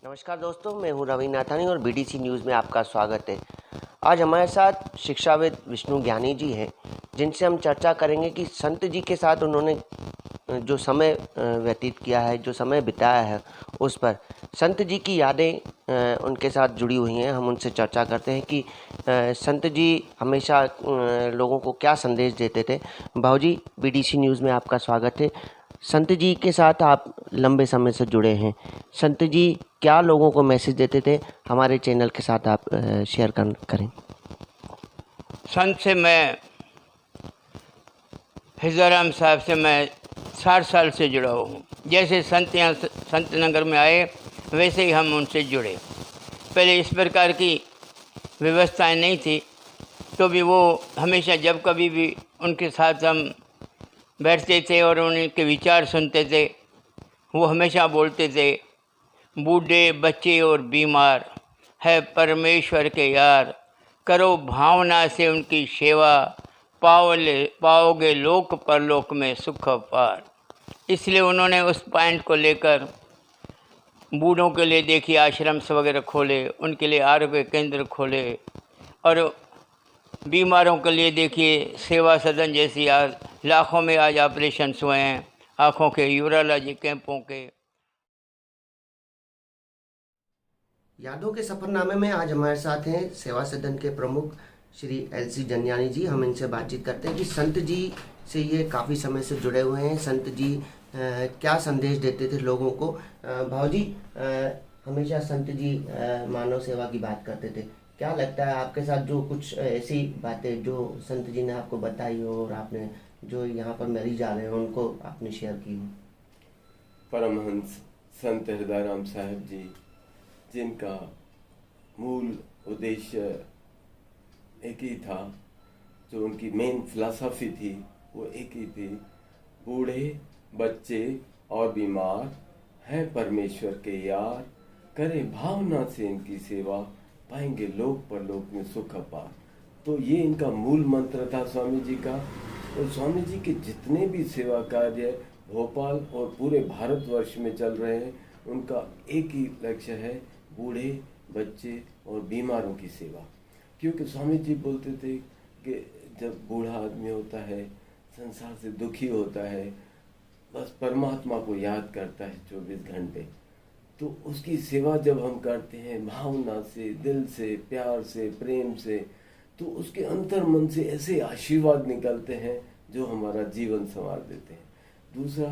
नमस्कार दोस्तों, मैं हूं रवि नाथानी और बीडीसी न्यूज़ में आपका स्वागत है। आज हमारे साथ शिक्षाविद विष्णु ज्ञानी जी हैं, जिनसे हम चर्चा करेंगे कि संत जी के साथ उन्होंने जो समय व्यतीत किया है, जो समय बिताया है, उस पर संत जी की यादें उनके साथ जुड़ी हुई हैं। हम उनसे चर्चा करते हैं कि संत जी हमेशा लोगों को क्या संदेश देते थे। भाऊजी, बीडीसी न्यूज़ में आपका स्वागत है। संत जी के साथ आप लंबे समय से जुड़े हैं। संत जी क्या लोगों को मैसेज देते थे, हमारे चैनल के साथ आप शेयर करें। संत से मैं हिजराम साहब से मैं 60 साल से जुड़ा हूँ। जैसे संत यहाँ संत नगर में आए वैसे ही हम उनसे जुड़े। पहले इस प्रकार की व्यवस्थाएं नहीं थी, तो भी वो हमेशा जब कभी भी उनके साथ हम बैठते थे और उनके विचार सुनते थे, वो हमेशा बोलते थे, बूढ़े बच्चे और बीमार है परमेश्वर के यार, करो भावना से उनकी सेवा, पाओगे लोक परलोक में सुख पार। इसलिए उन्होंने उस पॉइंट को लेकर बूढ़ों के लिए देखिए आश्रम वगैरह खोले, उनके लिए आरोग्य केंद्र खोले, और बीमारों के लिए देखिए सेवा सदन जैसी आज लाखों में आज ऑपरेशन हुए हैं, आँखों के, यूरोलॉजी कैंपों के। यादों के सफरनामे में आज हमारे साथ हैं सेवा सदन के प्रमुख श्री एलसी जनियानी जी। हम इनसे बातचीत करते हैं कि संत जी से ये काफ़ी समय से जुड़े हुए हैं। संत जी क्या संदेश देते थे लोगों को। भाऊजी, हमेशा संत जी मानव सेवा की बात करते थे। क्या लगता है आपके साथ जो कुछ ऐसी बातें जो संत जी ने आपको बताई हो और आपने जो यहाँ पर मरीज आ रहे हैं उनको आपने शेयर की हो। परमहंस संत हृदयराम साहब जी, जिनका मूल उद्देश्य एक ही था, जो उनकी मेन फिलॉसफी थी वो एक ही थी, बूढ़े बच्चे और बीमार हैं परमेश्वर के यार, करें भावना से इनकी सेवा, पाएंगे लोक परलोक में सुख पार। तो ये इनका मूल मंत्र था स्वामी जी का। और स्वामी जी के जितने भी सेवा कार्य भोपाल और पूरे भारतवर्ष में चल रहे हैं, उनका एक ही लक्ष्य है, बूढ़े बच्चे और बीमारों की सेवा। क्योंकि स्वामी जी बोलते थे कि जब बूढ़ा आदमी होता है, संसार से दुखी होता है, बस परमात्मा को याद करता है 24 घंटे, तो उसकी सेवा जब हम करते हैं भावना से, दिल से, प्यार से, प्रेम से, तो उसके अंतर मन से ऐसे आशीर्वाद निकलते हैं जो हमारा जीवन संवार देते हैं। दूसरा,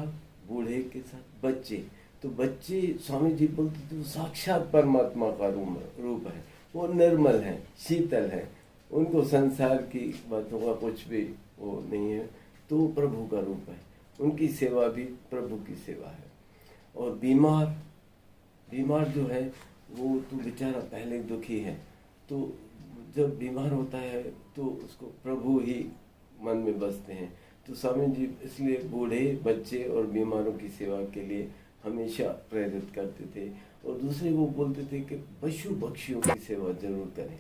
बूढ़े के साथ बच्चे, तो बच्चे स्वामी जी बोलते थे साक्षात परमात्मा का रूप है, वो निर्मल है, शीतल है, उनको संसार की बातों का कुछ भी वो नहीं है, तो प्रभु का रूप है, उनकी सेवा भी प्रभु की सेवा है। और बीमार जो है वो तो बेचारा पहले दुखी है, तो जब बीमार होता है तो उसको प्रभु ही मन में बसते हैं। तो स्वामी जी इसलिए बूढ़े बच्चे और बीमारों की सेवा के लिए हमेशा प्रेरित करते थे। और दूसरे वो बोलते थे कि पशु पक्षियों की सेवा जरूर करें,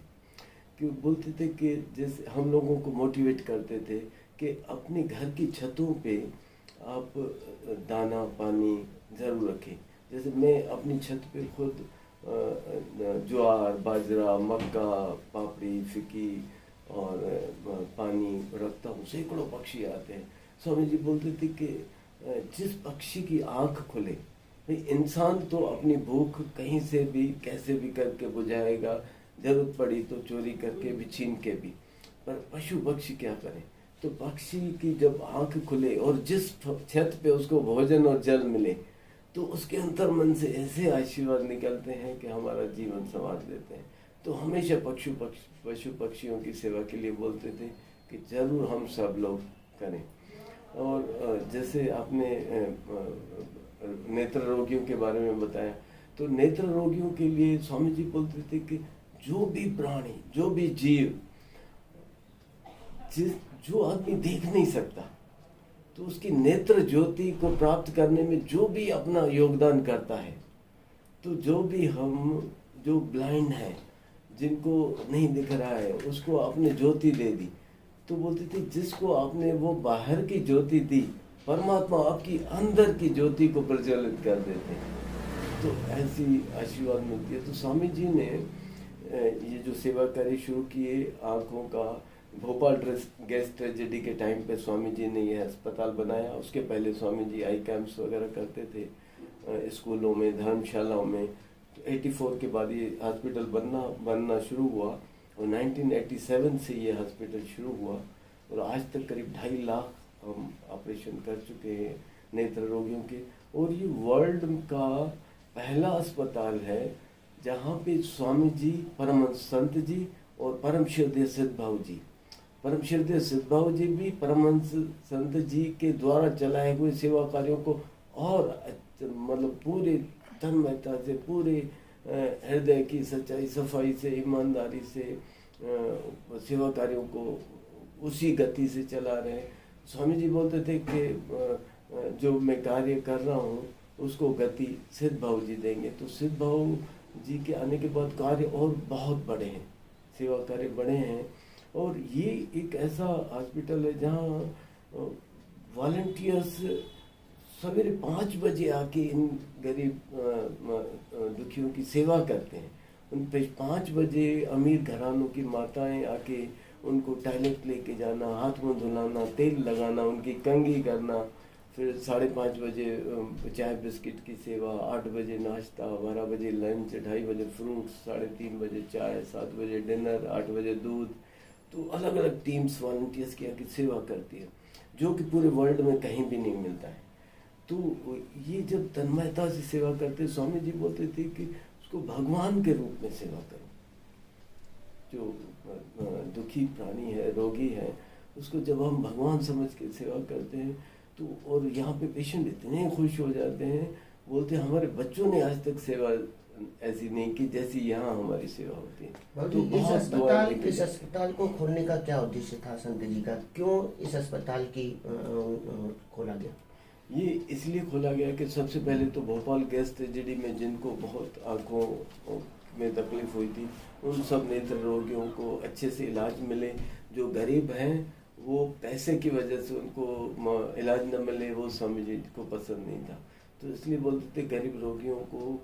क्यों बोलते थे कि जैसे हम लोगों को मोटिवेट करते थे कि अपने घर की छतों पे आप दाना पानी जरूर रखें। जैसे मैं अपनी छत पे खुद ज्वार, बाजरा, मक्का, पापड़ी, फिकी और पानी रखता हूँ। सैकड़ों पक्षी आते हैं। स्वामी जी बोलते थे कि जिस पक्षी की आंख खुले, भाई इंसान तो अपनी भूख कहीं से भी कैसे भी करके बुझाएगा, जरूरत पड़ी तो चोरी करके भी, छीन के भी, पर पशु पक्षी क्या करें। तो पक्षी की जब आंख खुले और जिस छत पे उसको भोजन और जल मिले, तो उसके अंतर मन से ऐसे आशीर्वाद निकलते हैं कि हमारा जीवन संवार देते हैं। तो हमेशा पशु पक्षियों की सेवा के लिए बोलते थे कि जरूर हम सब लोग करें। और जैसे आपने नेत्र रोगियों के बारे में बताया, तो नेत्र रोगियों के लिए स्वामी जी बोलते थे कि जो भी प्राणी, जो भी जीव, जो आदमी देख नहीं सकता, तो उसकी नेत्र ज्योति को प्राप्त करने में जो भी अपना योगदान करता है, तो जो ब्लाइंड है, जिनको नहीं दिख रहा है, उसको आपने ज्योति दे दी। तो बोलते थे जिसको आपने वो बाहर की ज्योति दी, परमात्मा आपकी अंदर की ज्योति को प्रज्वलित कर देते हैं। तो ऐसी आशीर्वाद मिलती है। तो स्वामी जी ने ये जो सेवा कार्य शुरू किए आँखों का, भोपाल गैस ट्रेजेडी के टाइम पे स्वामी जी ने यह अस्पताल बनाया। उसके पहले स्वामी जी आई कैंप्स वगैरह करते थे स्कूलों में, धर्मशालाओं में। तो 84 के बाद ये हॉस्पिटल बनना शुरू हुआ और 1987 से ये हॉस्पिटल शुरू हुआ और आज तक करीब 2.5 लाख हम ऑपरेशन कर चुके हैं नेत्र रोगियों के। और ये वर्ल्ड का पहला अस्पताल है जहाँ पे स्वामी जी, परमहंस संत जी और परम श्रद्धेय सिद्धभाव जी, परम श्रद्धेय सिद्धभाव जी भी परमहंस संत जी के द्वारा चलाए हुए सेवा कार्यों को और मतलब पूरे तन्मयता से, पूरे हृदय की सच्चाई, सफाई से, ईमानदारी से सेवा कार्यों को उसी गति से चला रहे हैं। स्वामी जी बोलते थे कि जो मैं कार्य कर रहा हूँ उसको गति सिद्धभाव जी देंगे। तो सिद्धभाव जी के आने के बाद कार्य और बहुत बड़े हैं, सेवा कार्य बड़े हैं। और ये एक ऐसा हॉस्पिटल है जहाँ वॉलंटियर्स सवेरे 5 बजे आके इन गरीब दुखियों की सेवा करते हैं। उन पे 5 बजे अमीर घरानों की माताएं आके उनको टॉयलेट लेके जाना, हाथ मुंह धुलाना, तेल लगाना, उनकी कंघी करना, फिर 5:30 बजे चाय बिस्किट की सेवा, 8 बजे नाश्ता, 12 बजे लंच, 2:30 बजे फ्रूट्स, 3:30 बजे चाय, 7 बजे डिनर, 8 बजे दूध। तो अलग अलग टीम्स वॉलंटियर्स की आके सेवा करती है जो कि पूरे वर्ल्ड में कहीं भी नहीं मिलता है। तो ये जब तन्मयता से सेवा करते, स्वामी जी बोलते थे कि उसको भगवान के रूप में सेवा करो। जो दुखी प्राणी है, रोगी है, उसको जब हम भगवान समझ के सेवा करते हैं तो, और यहाँ पे पेशेंट इतने खुश हो जाते हैं, बोलते हैं हमारे बच्चों ने आज तक सेवा ऐसी नहीं की जैसी यहाँ हमारी सेवा होती है। तो इस अस्पताल को खोलने का क्या उद्देश्य था संत जी का? क्यों इस अस्पताल की खोला गया? ये इसलिए खोला गया कि सबसे पहले तो भोपाल गैस ट्रेजेडी में जिनको बहुत आँखों में तकलीफ हुई थी, उन सब नेत्र रोगियों को अच्छे से इलाज मिले। जो गरीब हैं वो पैसे की वजह से उनको इलाज न मिले, वो स्वामी जी को पसंद नहीं था। तो इसलिए बोलते थे गरीब रोगियों को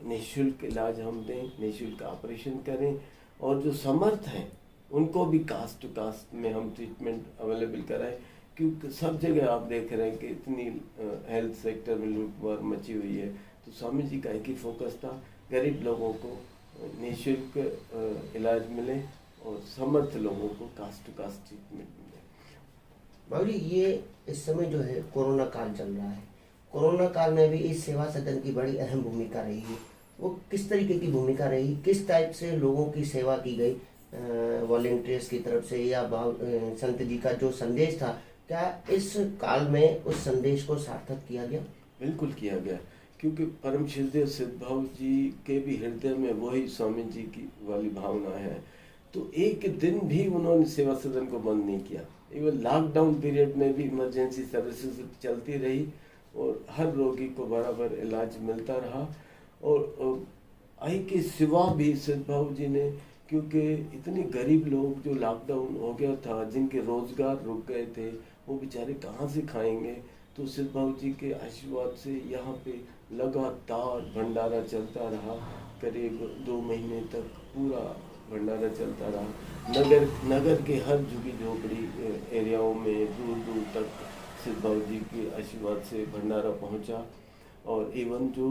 निःशुल्क इलाज हम दें, निःशुल्क ऑपरेशन करें, और जो समर्थ हैं उनको भी कास्ट टू कास्ट में हम ट्रीटमेंट अवेलेबल कराएं। क्योंकि सब जगह आप देख रहे हैं कि इतनी हेल्थ सेक्टर में लूटमार मची हुई है। तो स्वामी जी का एक ही फोकस था, गरीब लोगों को निःशुल्क इलाज मिले और समर्थ लोगों को कास्ट टू कास्ट ट्रीटमेंट मिले। बाबू जी, ये इस समय जो है कोरोना काल चल रहा है, कोरोना काल में भी इस सेवा सदन की बड़ी अहम भूमिका रही है। वो किस तरीके की भूमिका रही, किस टाइप से लोगों की सेवा की गई वॉलंटियर्स की तरफ से, या संत जी का जो संदेश था, क्या इस काल में उस संदेश को सार्थक किया गया? बिल्कुल किया गया, क्योंकि परम श्रद्धेय सिद्धभाव जी के भी हृदय में वही स्वामी जी की वाली भावना है। तो एक दिन भी उन्होंने सेवा सदन को बंद नहीं किया। इवन लॉकडाउन पीरियड में भी इमरजेंसी सर्विसेज चलती रही और हर रोगी को बराबर इलाज मिलता रहा। और आई के सिवा भी सिद्धभाव जी ने, क्योंकि इतने गरीब लोग जो लॉकडाउन हो गया था, जिनके रोजगार रुक गए थे, वो बेचारे कहाँ से खाएंगे। तो सिद्धभाव जी के आशीर्वाद से यहाँ पे लगातार भंडारा चलता रहा, करीब 2 महीने तक पूरा भंडारा चलता रहा। नगर के हर झुगी झोपड़ी एरियाओं में दूर दूर तक सिद्धभाव जी के आशीर्वाद से भंडारा पहुँचा। और इवन जो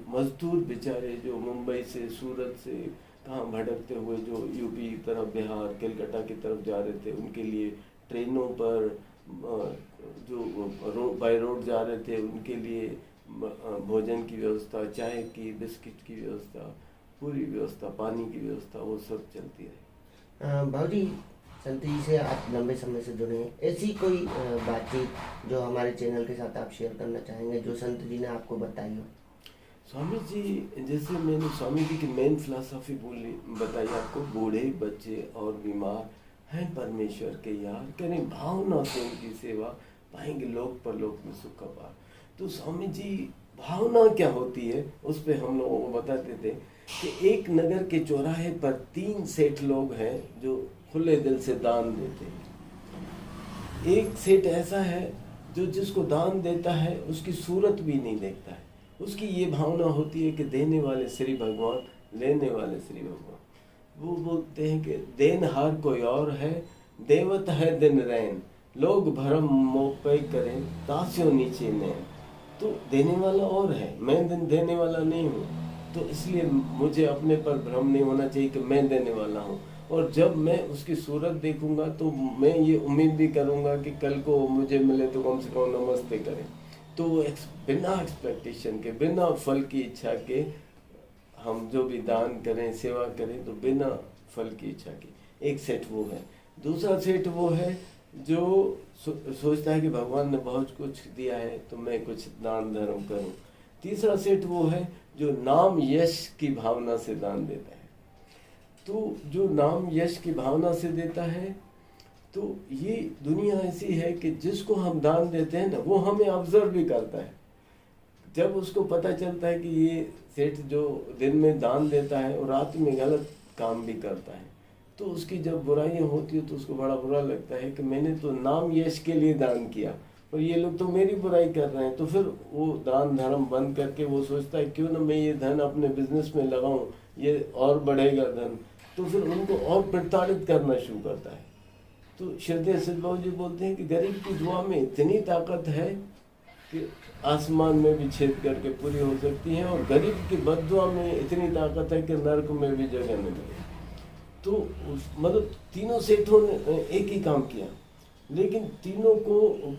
मजदूर बेचारे जो मुंबई से, सूरत से कहाँ भटकते हुए जो यूपी की तरफ, बिहार, कलकत्ता की तरफ जा रहे थे, उनके लिए ट्रेनों पर जो बाय रोड जा रहे थे, उनके लिए भोजन की व्यवस्था, चाय की, बिस्किट की व्यवस्था, पूरी व्यवस्था, पानी की व्यवस्था, वो सब चलती रही। भाव जी, संत जी से आप लंबे समय से जुड़े हैं, ऐसी कोई बातचीत जो हमारे चैनल के साथ आप शेयर करना चाहेंगे, जो संत जी ने आपको बताई हो? स्वामी जी, जैसे मैंने स्वामी जी की मेन फिलॉसफी बताई आपको, बूढ़े, बच्चे और बीमार हैं परमेश्वर के यार, करें भावना से उनकी सेवा, पाएंगे लोक परलोक में सुख का पार। तो स्वामी जी भावना क्या होती है उस पे हम लोगों को बताते थे कि एक नगर के चौराहे पर 3 सेठ लोग हैं जो खुले दिल से दान देते हैं। एक सेठ ऐसा है जो जिसको दान देता है उसकी सूरत भी नहीं देखता है, उसकी ये भावना होती है कि देने वाले श्री भगवान, लेने वाले श्री भगवान। वो बोलते हैं कि देनहार कोई और है, देवत है दिन रैन, लोग भरम मोपे करें तास्यों नीचे नैन। तो देने वाला और है, मैं देने वाला नहीं हूँ। तो इसलिए मुझे अपने पर भ्रम नहीं होना चाहिए कि मैं देने वाला हूँ। और जब मैं उसकी सूरत देखूंगा तो मैं ये उम्मीद भी करूंगा कि कल को मुझे मिले तो कम से कम नमस्ते करें। तो बिना एक्सपेक्टेशन के, बिना फल की इच्छा के हम जो भी दान करें, सेवा करें, तो बिना फल की इच्छा के। एक सेट वो है। दूसरा सेट वो है जो सोचता है कि भगवान ने बहुत कुछ दिया है तो मैं कुछ दान धर्म करूं। तीसरा सेट वो है जो नाम यश की भावना से दान देता है। तो जो नाम यश की भावना से देता है, तो ये दुनिया ऐसी है कि जिसको हम दान देते हैं ना, वो हमें ऑब्जर्व भी करता है। जब उसको पता चलता है कि ये सेठ जो दिन में दान देता है और रात में गलत काम भी करता है, तो उसकी जब बुराइयां होती है तो उसको बड़ा बुरा लगता है कि मैंने तो नाम यश के लिए दान किया और ये लोग तो मेरी बुराई कर रहे हैं। तो फिर वो दान धर्म बंद करके वो सोचता है क्यों ना मैं ये धन अपने बिजनेस में लगाऊं, ये और बढ़ेगा धन। तो फिर उनको और प्रताड़ित करना शुरू करता है। तो श्रद्धेय सिद्ध बाबू जी बोलते हैं कि गरीब की दुआ में इतनी ताकत है कि आसमान में भी छेद करके पूरी हो सकती है, और गरीब की बद्दुआ में इतनी ताकत है कि नरक में भी जगह नहीं मिले। तो मतलब तीनों सेठों ने एक ही काम किया, लेकिन तीनों को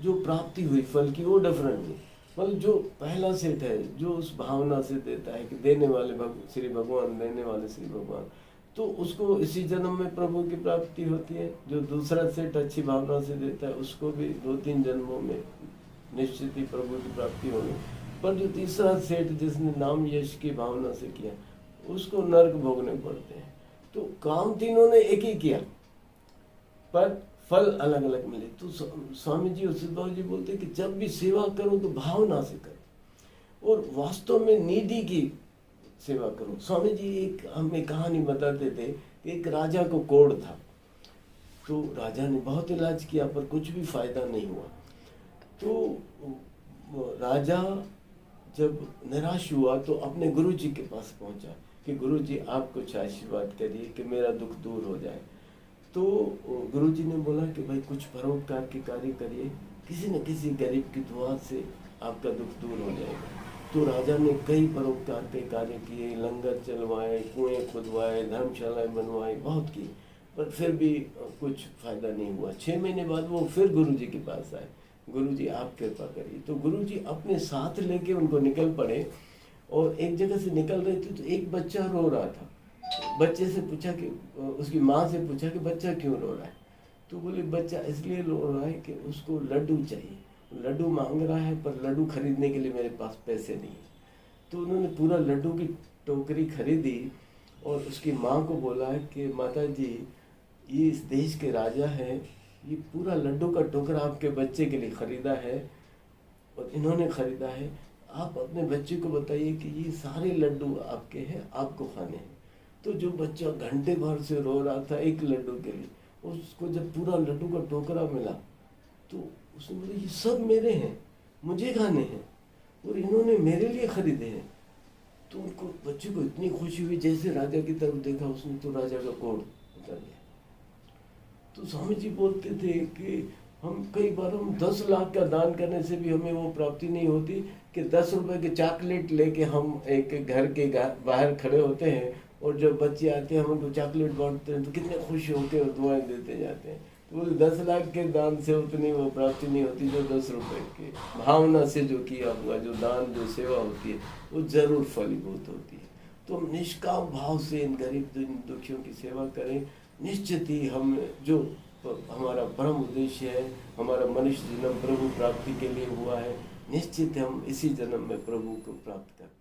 जो प्राप्ति हुई फल की वो डिफरेंट हुई। मतलब जो पहला सेठ है जो उस भावना से देता है कि देने वाले श्री भगवान, देने वाले श्री भगवान, तो उसको इसी जन्म में प्रभु की प्राप्ति होती है। जो दूसरा सेठ अच्छी भावना से देता है उसको भी 2-3 जन्मों में निश्चित ही प्रभु की प्राप्ति होगी। पर जो तीसरा सेठ जिसने नाम यश की भावना से किया उसको नरक भोगने पड़ते हैं। तो काम तीनों ने एक ही किया पर फल अलग अलग मिले। तो स्वामी जी और सिद्ध बाबू जी बोलते हैं कि जब भी सेवा करो तो भावना से करो और वास्तव में नीडी की सेवा करो। स्वामी जी एक हमें कहानी बताते थे कि एक राजा को कोढ़ था, तो राजा ने बहुत इलाज किया पर कुछ भी फायदा नहीं हुआ। तो राजा जब निराश हुआ तो अपने गुरु जी के पास पहुंचा कि गुरु जी आप कुछ आशीर्वाद करिए कि मेरा दुख दूर हो जाए। तो गुरु जी ने बोला कि भाई कुछ परोपकार के कार्य करिए, किसी न किसी गरीब की दुआ से आपका दुख दूर हो जाएगा। तो राजा ने कई परोपकार के कार्य किए, लंगर चलवाए, कुएं खुदवाए, धर्मशालाएं बनवाई, बहुत की, पर फिर भी कुछ फायदा नहीं हुआ। 6 महीने बाद वो फिर गुरु जी के पास आए, गुरु जी आप कृपा करिए। तो गुरु जी अपने साथ लेके उनको निकल पड़े और एक जगह से निकल रहे थे तो एक बच्चा रो रहा था। बच्चे से पूछा कि उसकी माँ से पूछा कि बच्चा क्यों रो रहा है? तो बोले बच्चा इसलिए रो रहा है कि उसको लड्डू चाहिए, लड्डू मांग रहा है पर लड्डू खरीदने के लिए मेरे पास पैसे नहीं है। तो उन्होंने पूरा लड्डू की टोकरी खरीदी और उसकी माँ को बोला है कि माता जी ये इस देश के राजा हैं, ये पूरा लड्डू का टोकरा आपके बच्चे के लिए खरीदा है और इन्होंने खरीदा है, आप अपने बच्चे को बताइए कि ये सारे लड्डू आपके हैं, आपको खाने हैं। तो जो बच्चा घंटे भर से रो रहा था एक लड्डू के लिए, उसको जब पूरा लड्डू का टोकरा मिला तो उसने बोला ये सब मेरे हैं, मुझे खाने हैं और इन्होंने मेरे लिए खरीदे हैं। तो उनको बच्चे को इतनी खुशी हुई, जैसे राजा की तरफ देखा उसने तो राजा का कोढ़ उतर गया। तो स्वामी जी बोलते थे कि हम कई बार 10 लाख का दान करने से भी हमें वो प्राप्ति नहीं होती कि 10 रुपए के चॉकलेट लेके हम एक घर के बाहर खड़े होते हैं और जब बच्चे आते हैं हम उनको चॉकलेट बांटते हैं तो कितने खुश होते हैं और दुआएं देते जाते हैं। तो बोले 10 लाख के दान से उतनी वो प्राप्ति नहीं होती जो 10 रुपए के भावना से जो किया हुआ जो दान जो सेवा होती है वो जरूर फलीभूत होती है। तो हम निष्काम भाव से इन गरीब दुखियों की सेवा करें, निश्चित ही हम जो हमारा परम उद्देश्य है, हमारा मनुष्य जन्म प्रभु प्राप्ति के लिए हुआ है, निश्चित हम इसी जन्म में प्रभु को प्राप्त करते हैं।